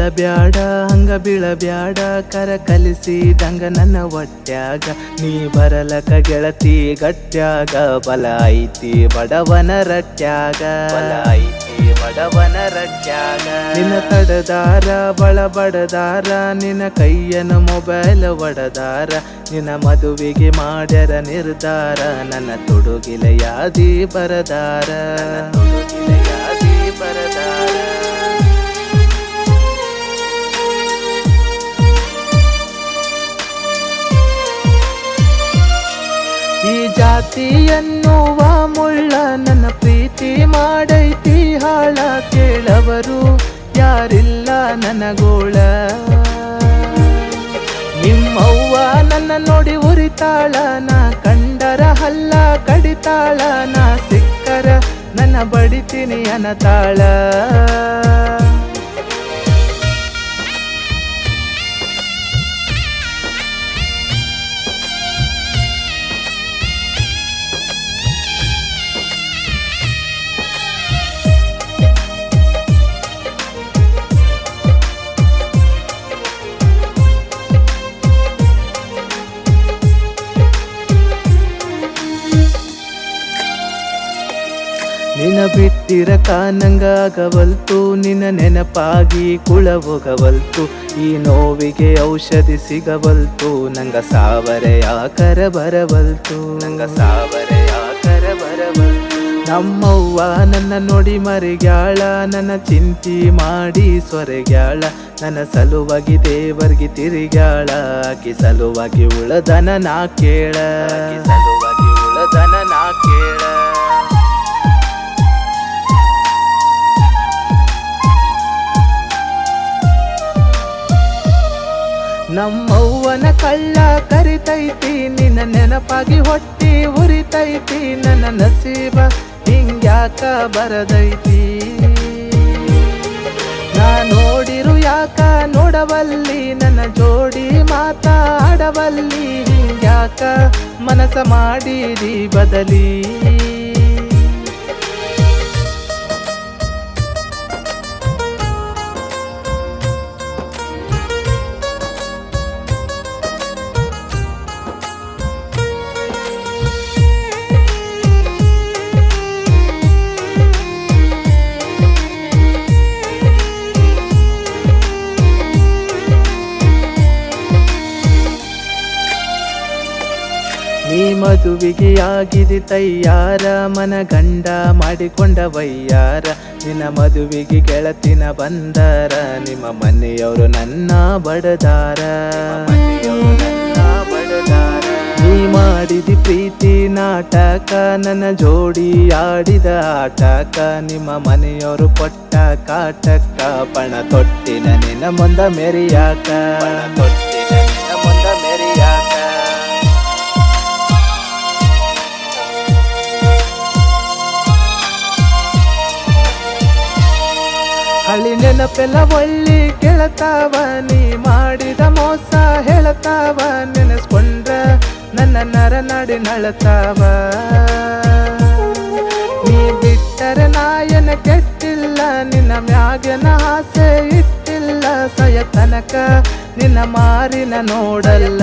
ಬೀಳಬ್ಯಾಡ ಹಂಗ ಬೀಳಬ್ಯಾಡ ಕರ ಕಲಿಸಿದಂಗ ನನ್ನ ಹೊಟ್ಯಾಗ ನೀ ಬರಲಕ ಗೆಳತಿ ಗಟ್ಯಾಗ ಬಲ ಐತಿ ಬಡವನ ರಟ್ಯಾಗ ಬಲ ಐತಿ ಬಡವನ ರಟ್ಯಾಗ ನಿನ್ನ ತಡದಾರ ಬಳ ಬಡದಾರ ನಿನ್ನ ಕೈಯನ ಮೊಬೈಲ್ ಒಡದಾರ ನಿನ್ನ ಮದುವೆಗೆ ಮಾಡ್ಯಾರ ನಿರ್ಧಾರ ನನ್ನ ತುಡುಗಿಲ ಯಾದಿ ಬರದಾರ ತುಡುಗಿಲ ಯಾದಿ ಬರದಾರ ಈ ಜಾತಿ ಎನ್ನುವ ಮುಳ್ಳ ನನ್ನ ಪ್ರೀತಿ ಮಾಡೈತಿ ಹಾಳ ಕೇಳವರು ಯಾರಿಲ್ಲ ನನಗೋಳ ನಿಮ್ಮವ್ವ ನನ್ನ ನೋಡಿ ಉರಿತಾಳ ನಾ ಕಂಡರ ಹಲ್ಲ ಕಡಿತಾಳ ನಾ ಸಿಕ್ಕರ ನನ್ನ ಬಡಿತೀನಿ ಅನತಾಳ ನಿನ್ನ ಬಿಟ್ಟಿರ ಕಾನಂಗಾಗವಲ್ತು ನಿನ್ನ ನೆನಪಾಗಿ ಕುಳ ಹೋಗವಲ್ತು ಈ ನೋವಿಗೆ ಔಷಧಿ ಸಿಗವಲ್ತು ನಂಗ ಸಾವರೆ ಯಾಕರ ಬರವಲ್ತು ನಂಗ ಸಾವರೆ ಯಾಕರ ಬರವಲ್ತು ನಮ್ಮವ್ವ ನನ್ನ ನೋಡಿ ಮರಿಗ್ಯಾಳ ನನ್ನ ಚಿಂತಿ ಮಾಡಿ ಸೊರೆಗ್ಯಾಳ ನನ್ನ ಸಲುವಾಗಿ ದೇವರ್ಗಿ ತಿರುಗ್ಯಾಳ ಆಕಿ ಸಲುವಾಗಿ ಉಳದನ ನಾ ಕೇಳ ಆಕಿ ಸಲುವಾಗಿ ಉಳದನ ನಾ ಕೇಳ ನಮ್ಮವ್ವನ ಕಳ್ಳ ಕರಿತೈತಿ ನಿನ್ನ ನೆನಪಾಗಿ ಹೊಟ್ಟಿ ಉರಿತೈತಿ ನನ್ನ ನಸೀಬ ಹಿಂಗ್ಯಾಕ ಬರದೈತಿ ನಾ ನೋಡಿರು ಯಾಕ ನೋಡವಲ್ಲಿ ನನ್ನ ಜೋಡಿ ಮಾತಾಡವಲ್ಲಿ ಹಿಂಗ್ಯಾಕ ಮನಸ ಮಾಡಿರಿ ಬದಲಿ ನೀ ಮದುವೆಗೆ ಆಗಿದೆ ತಯ್ಯಾರ ಮನ ಗಂಡ ಮಾಡಿಕೊಂಡ ವಯ್ಯಾರ ನಿನ್ನ ಮದುವೆಗೆ ಗೆಳತಿನ ಬಂದಾರ ನಿಮ್ಮ ಮನೆಯವರು ನನ್ನ ಬಡದಾರ ನೀ ಮಾಡಿದಿ ಪ್ರೀತಿ ನಾಟಕ ನನ್ನ ಜೋಡಿ ಆಡಿದ ಆಟಕ ನಿಮ್ಮ ಮನೆಯವರು ಕೊಟ್ಟ ಕಾಟಕ ಪಣ ತೊಟ್ಟಿನ ನಿನ್ನ ಮುಂದ ಮೆರಿಯಾಕ ಪಣ ತೊಟ್ಟಿನ ನಿನ್ನ ಮುಂದ ಮೆರಿಯಾಕ ಹಳಿ ನೆನಪೆಲ್ಲ ಒಳ್ಳಿ ಕೇಳತಾವ ನೀ ಮಾಡಿದ ಮೋಸ ಹೇಳತಾವ ನೆನೆಸ್ಕೊಂಡ್ರ ನನ್ನ ನರ ನಾಡಿ ನಳತಾವ ನೀ ಬಿಟ್ಟರೆ ನಾಯನ ಕೆಟ್ಟಿಲ್ಲ ನಿನ್ನ ಮ್ಯಾಗನ ಆಸೆ ಇಟ್ಟಿಲ್ಲ ಸಯ ತನಕ ನಿನ್ನ ಮಾರಿನ ನೋಡಲ್ಲ